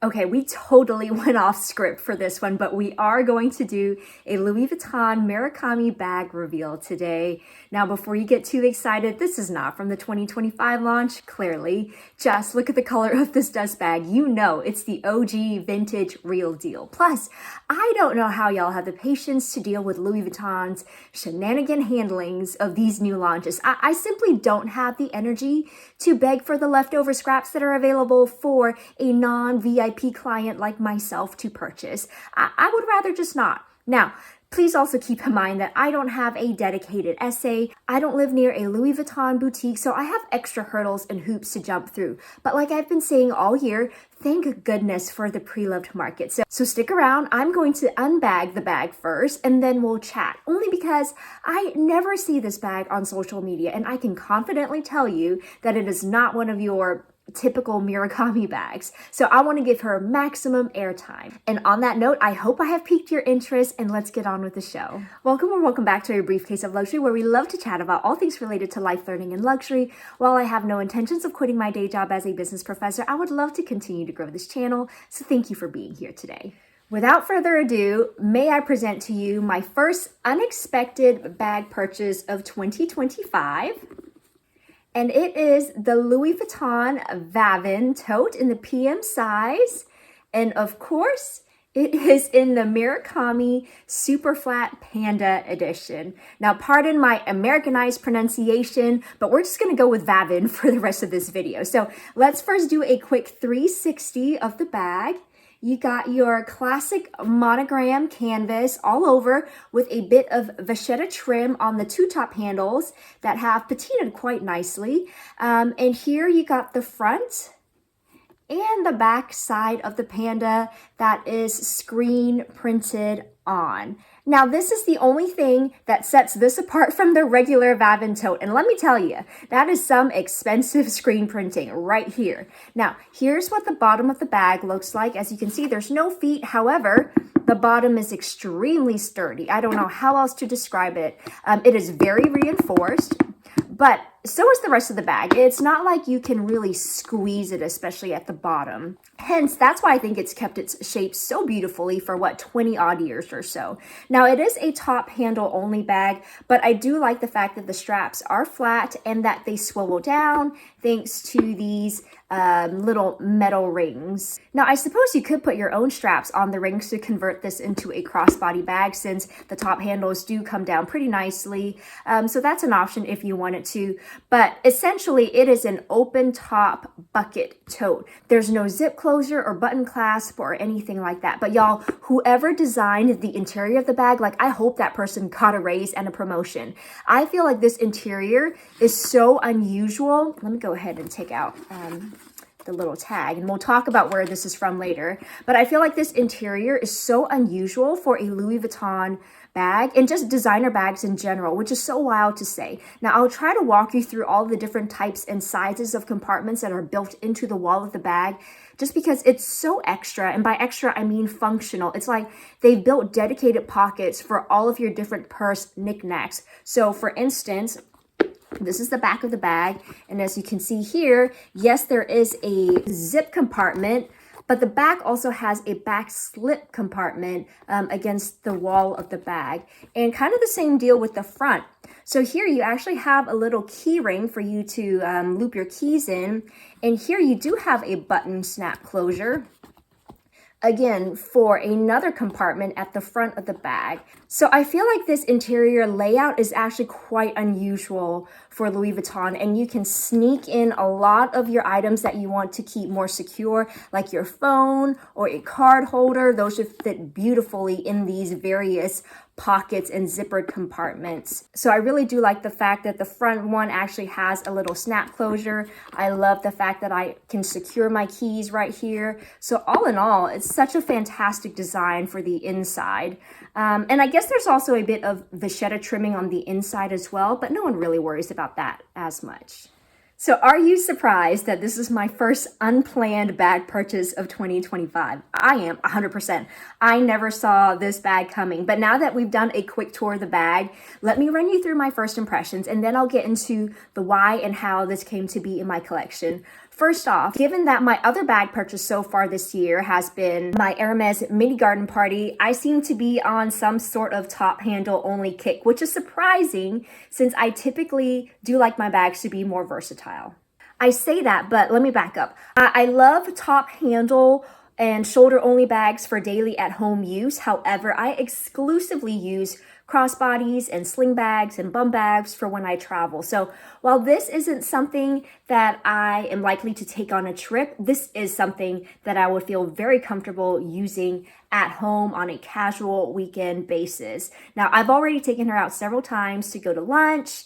Okay, we totally went off script for this one, but we are going to do a Louis Vuitton Murakami bag reveal today. Now, before you get too excited, this is not from the 2025 launch, clearly. Just look at the color of this dust bag. You know it's the OG vintage real deal. Plus, I don't know how y'all have the patience to deal with Louis Vuitton's shenanigan handlings of these new launches. I simply don't have the energy to beg for the leftover scraps that are available for a non-VIP client like myself to purchase. I would rather just not. Now, please also keep in mind that I don't have a dedicated essay. I don't live near a Louis Vuitton boutique, so I have extra hurdles and hoops to jump through. But like I've been saying all year, thank goodness for the pre-loved market. So stick around. I'm going to unbag the bag first and then we'll chat. Only because I never see this bag on social media and I can confidently tell you that it is not one of your typical Murakami bags. So I want to give her maximum airtime. And on that note, I hope I have piqued your interest and let's get on with the show. Welcome back to A Briefcase of Luxury, where we love to chat about all things related to life, learning, and luxury. While I have no intentions of quitting my day job as a business professor, I would love to continue to grow this channel. So thank you for being here today. Without further ado, may I present to you my first unexpected bag purchase of 2025. And it is the Louis Vuitton Vavin tote in the PM size. And of course, it is in the Murakami Super Flat Panda edition. Now, pardon my Americanized pronunciation, but we're just gonna go with Vavin for the rest of this video. So let's first do a quick 360 of the bag. You got your classic monogram canvas all over with a bit of vachetta trim on the two top handles that have patinaed quite nicely. And here you got the front and the back side of the panda that is screen printed on. Now, this is the only thing that sets this apart from the regular Vavin tote. And let me tell you, that is some expensive screen printing right here. Now, here's what the bottom of the bag looks like. As you can see, there's no feet. However, the bottom is extremely sturdy. I don't know how else to describe it. It is very reinforced, but so is the rest of the bag. It's not like you can really squeeze it, especially at the bottom. Hence, that's why I think it's kept its shape so beautifully for what, 20 odd years or so. Now, it is a top handle only bag, but I do like the fact that the straps are flat and that they swivel down thanks to these little metal rings. Now, I suppose you could put your own straps on the rings to convert this into a crossbody bag since the top handles do come down pretty nicely. So that's an option if you wanted to. But essentially, it is an open top bucket tote. There's no zip closure or button clasp or anything like that. But y'all, whoever designed the interior of the bag, like I hope that person got a raise and a promotion. I feel like this interior is so unusual. Let me go ahead and take out the little tag and we'll talk about where this is from later. But I feel like this interior is so unusual for a Louis Vuitton bag and just designer bags in general, which is so wild to say. Now, I'll try to walk you through all the different types and sizes of compartments that are built into the wall of the bag, just because it's so extra. And by extra, I mean functional. It's like they've built dedicated pockets for all of your different purse knickknacks. So for instance, this is the back of the bag. And as you can see here, yes, there is a zip compartment, but the back also has a back slip compartment against the wall of the bag. And kind of the same deal with the front. So here you actually have a little key ring for you to loop your keys in. And here you do have a button snap closure, again, for another compartment at the front of the bag. So I feel like this interior layout is actually quite unusual for Louis Vuitton, and you can sneak in a lot of your items that you want to keep more secure, like your phone or a card holder. Those should fit beautifully in these various pockets and zippered compartments. So I really do like the fact that the front one actually has a little snap closure. I love the fact that I can secure my keys right here. So all in all, it's such a fantastic design for the inside. And I guess there's also a bit of vachetta trimming on the inside as well, but no one really worries about that as much. So are you surprised that this is my first unplanned bag purchase of 2025? I am 100%. I never saw this bag coming, but now that we've done a quick tour of the bag, let me run you through my first impressions and then I'll get into the why and how this came to be in my collection. First off, given that my other bag purchase so far this year has been my Hermes mini garden party, I seem to be on some sort of top handle only kick, which is surprising since I typically do like my bags to be more versatile. I say that, but let me back up. I love top handle and shoulder only bags for daily at home use. However, I exclusively use crossbodies and sling bags and bum bags for when I travel. So while this isn't something that I am likely to take on a trip, this is something that I would feel very comfortable using at home on a casual weekend basis. Now, I've already taken her out several times to go to lunch,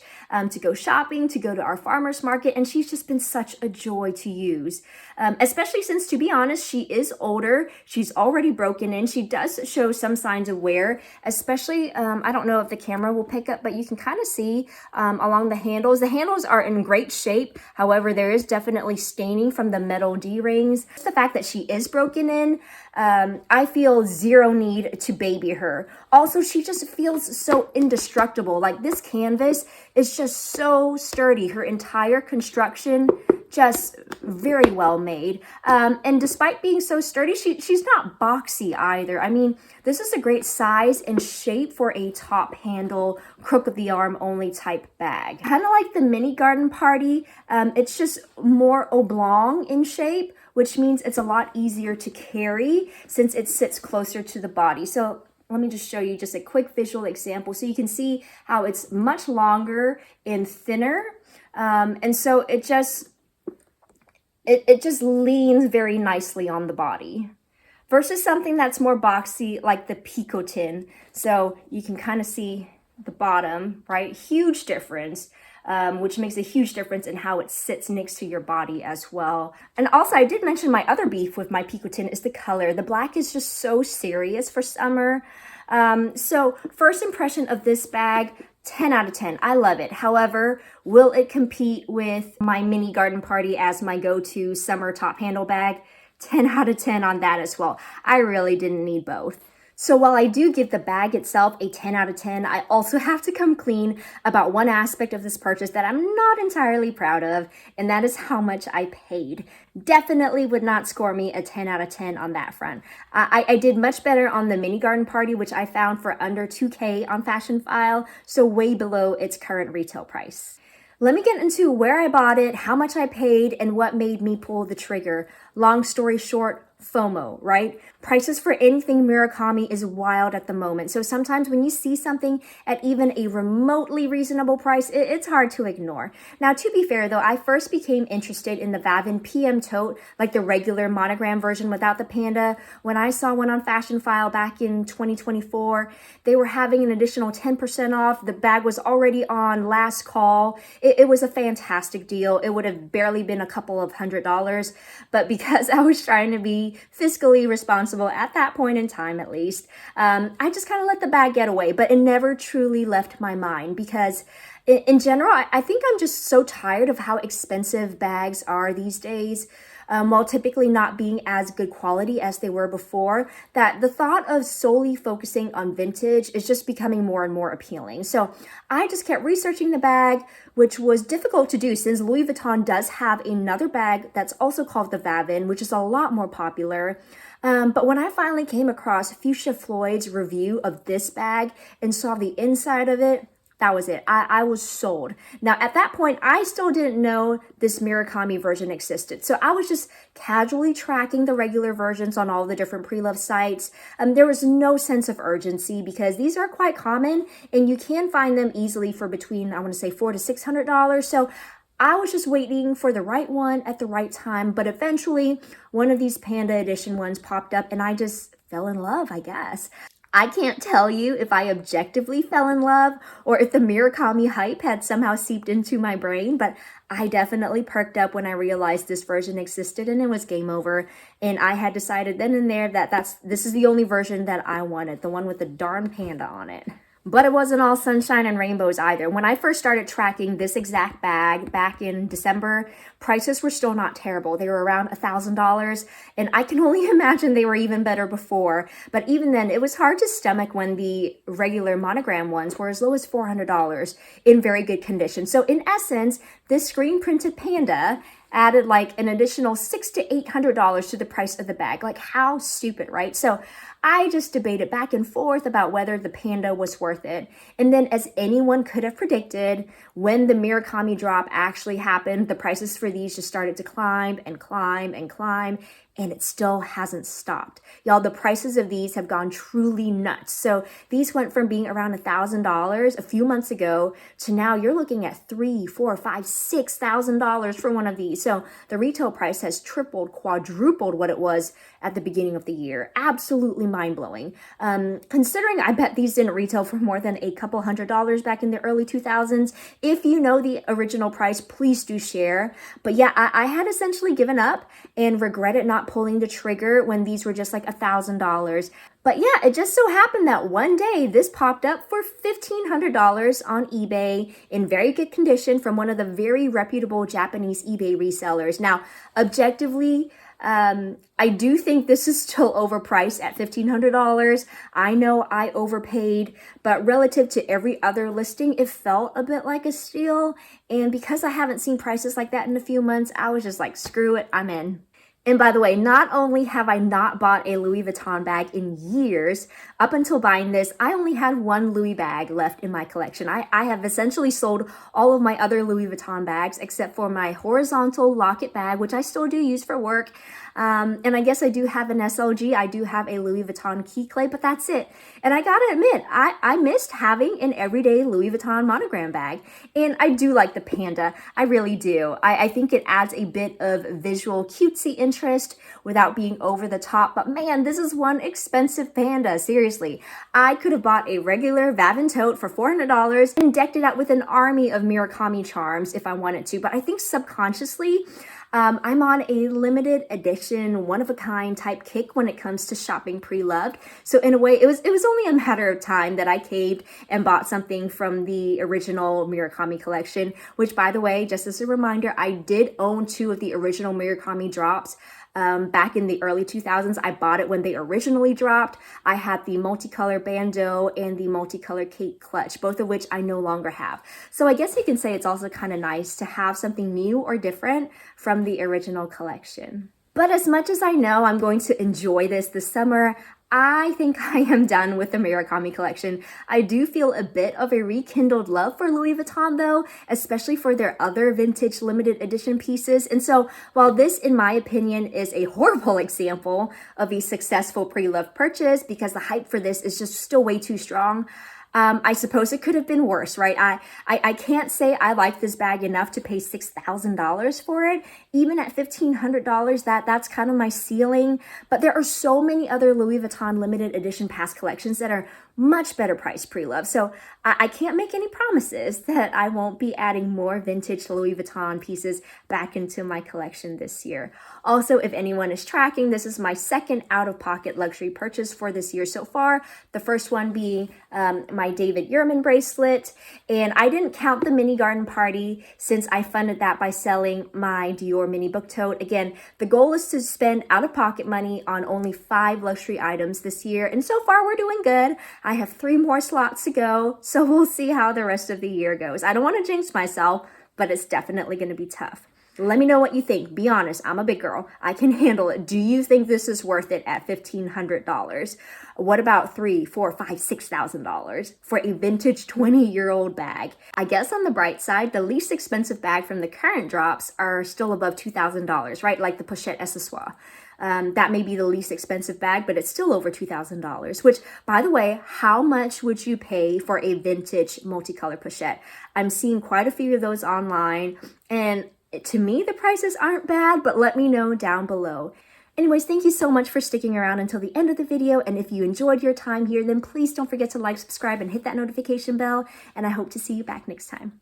to go shopping, to go to our farmer's market, and she's just been such a joy to use. Especially since, to be honest, she is older. She's already broken in. She does show some signs of wear, especially, I don't know if the camera will pick up, but you can kind of see along the handles. The handles are in great shape. However, there is definitely staining from the metal D-rings. The fact that she is broken in, I feel zero need to baby her. Also, she just feels so indestructible. Like, this canvas is just so sturdy. Her entire construction just very well made. And despite being so sturdy, she's not boxy either. I mean, this is a great size and shape for a top handle, crook of the arm only type bag. Kind of like the mini garden party, it's just more oblong in shape, which means it's a lot easier to carry since it sits closer to the body. So let me just show you just a quick visual example so you can see how it's much longer and thinner. And so it just leans very nicely on the body versus something that's more boxy like the picotin. So you can kind of see the bottom, right? Huge difference. Which makes a huge difference in how it sits next to your body as well. And also, I did mention my other beef with my picotin is the color. The black is just so serious for summer. So first impression of this bag, 10 out of 10. I love it. However, will it compete with my mini garden party as my go-to summer top handle bag? 10 out of 10 on that as well. I really didn't need both. So while I do give the bag itself a 10 out of 10, I also have to come clean about one aspect of this purchase that I'm not entirely proud of, and that is how much I paid. Definitely would not score me a 10 out of 10 on that front. I did much better on the mini garden party, which I found for under $2K on Fashion File, so way below its current retail price. Let me get into where I bought it, how much I paid, and what made me pull the trigger. Long story short, FOMO, right? Prices for anything Murakami is wild at the moment. So sometimes when you see something at even a remotely reasonable price, it's hard to ignore. Now, to be fair though, I first became interested in the Vavin PM tote, like the regular monogram version without the panda. When I saw one on Fashion File back in 2024, they were having an additional 10% off. The bag was already on last call. It was a fantastic deal. It would have barely been a couple of $100s, but because I was trying to be fiscally responsible at that point in time, at least, I just kind of let the bag get away, but it never truly left my mind because in general, I think I'm just so tired of how expensive bags are these days. While typically not being as good quality as they were before, that the thought of solely focusing on vintage is just becoming more and more appealing. So I just kept researching the bag, which was difficult to do since Louis Vuitton does have another bag that's also called the Vavin, which is a lot more popular. But when I finally came across Fuchsia Floyd's review of this bag and saw the inside of it, that was it. I was sold. Now, at that point, I still didn't know this Murakami version existed. So I was just casually tracking the regular versions on all the different pre-love sites. There was no sense of urgency because these are quite common and you can find them easily for between, I want to say, $400 to $600. So I was just waiting for the right one at the right time. But eventually, one of these Panda Edition ones popped up and I just fell in love, I guess. I can't tell you if I objectively fell in love or if the Murakami hype had somehow seeped into my brain, but I definitely perked up when I realized this version existed and it was game over. And I had decided then and there that this is the only version that I wanted, the one with the darn panda on it. But it wasn't all sunshine and rainbows either. When I first started tracking this exact bag back in December, prices were still not terrible. They were around $1,000, and I can only imagine they were even better before. But even then, it was hard to stomach when the regular monogram ones were as low as $400 in very good condition. So in essence, this screen printed panda added like an additional $600 to $800 to the price of the bag. Like, how stupid, right? So I just debated back and forth about whether the panda was worth it. And then, as anyone could have predicted, when the Murakami drop actually happened, the prices for these just started to climb and climb and climb, and it still hasn't stopped. Y'all, the prices of these have gone truly nuts. So these went from being around $1,000 a few months ago to now you're looking at $3,000, $4,000, $5,000, $6,000 for one of these. So the retail price has tripled, quadrupled what it was at the beginning of the year. Absolutely mind-blowing. Considering I bet these didn't retail for more than a couple $100s back in the early 2000s. If you know the original price, please do share. But yeah, I had essentially given up and regretted not pulling the trigger when these were just like $1,000. But yeah, it just so happened that one day this popped up for $1,500 on eBay in very good condition from one of the very reputable Japanese eBay resellers. Now, objectively, I do think this is still overpriced at $1,500. I know I overpaid, but relative to every other listing, it felt a bit like a steal. And because I haven't seen prices like that in a few months, I was just like, screw it, I'm in. And by the way, not only have I not bought a Louis Vuitton bag in years, up until buying this, I only had one Louis bag left in my collection. I have essentially sold all of my other Louis Vuitton bags except for my horizontal locket bag, which I still do use for work. And I guess I do have an SLG. I do have a Louis Vuitton key clay, but that's it. And I gotta admit, I missed having an everyday Louis Vuitton monogram bag. And I do like the panda. I really do. I think it adds a bit of visual cutesy interest without being over the top. But man, this is one expensive panda. Seriously, I could have bought a regular Vavin tote for $400 and decked it out with an army of Murakami charms if I wanted to. But I think subconsciously, I'm on a limited edition, one-of-a-kind type kick when it comes to shopping pre-loved. So in a way, it was only a matter of time that I caved and bought something from the original Murakami collection, which, by the way, just as a reminder, I did own 2 of the original Murakami drops. Back in the early 2000s, I bought it when they originally dropped. I had the multicolor bandeau and the multicolor Kate clutch, both of which I no longer have. So I guess you can say it's also kind of nice to have something new or different from the original collection. But as much as I know I'm going to enjoy this summer, I think I am done with the Murakami collection. I do feel a bit of a rekindled love for Louis Vuitton though, especially for their other vintage limited edition pieces. And so while this, in my opinion, is a horrible example of a successful pre-loved purchase because the hype for this is just still way too strong, I suppose it could have been worse, right? I can't say I like this bag enough to pay $6,000 for it. Even at $1,500, that's kind of my ceiling. But there are so many other Louis Vuitton limited edition past collections that are much better priced pre-loved. So I can't make any promises that I won't be adding more vintage Louis Vuitton pieces back into my collection this year. Also, if anyone is tracking, this is my second out-of-pocket luxury purchase for this year so far. The first one being my David Yurman bracelet. And I didn't count the mini garden party since I funded that by selling my Dior mini book tote. Again, the goal is to spend out-of-pocket money on only 5 luxury items this year. And so far, we're doing good. I have 3 more slots to go, so we'll see how the rest of the year goes. I don't want to jinx myself, but it's definitely going to be tough. Let me know what you think. Be honest, I'm a big girl. I can handle it. Do you think this is worth it at $1,500? What about $3,000, $4,000, $5,000, $6,000 for a vintage 20-year-old bag? I guess on the bright side, the least expensive bag from the current drops are still above $2,000, right? Like the Pochette Accessoire. That may be the least expensive bag, but it's still over $2,000, which, by the way, how much would you pay for a vintage multicolor pochette? I'm seeing quite a few of those online, and to me, the prices aren't bad, but let me know down below. Anyways, thank you so much for sticking around until the end of the video, and if you enjoyed your time here, then please don't forget to like, subscribe, and hit that notification bell, and I hope to see you back next time.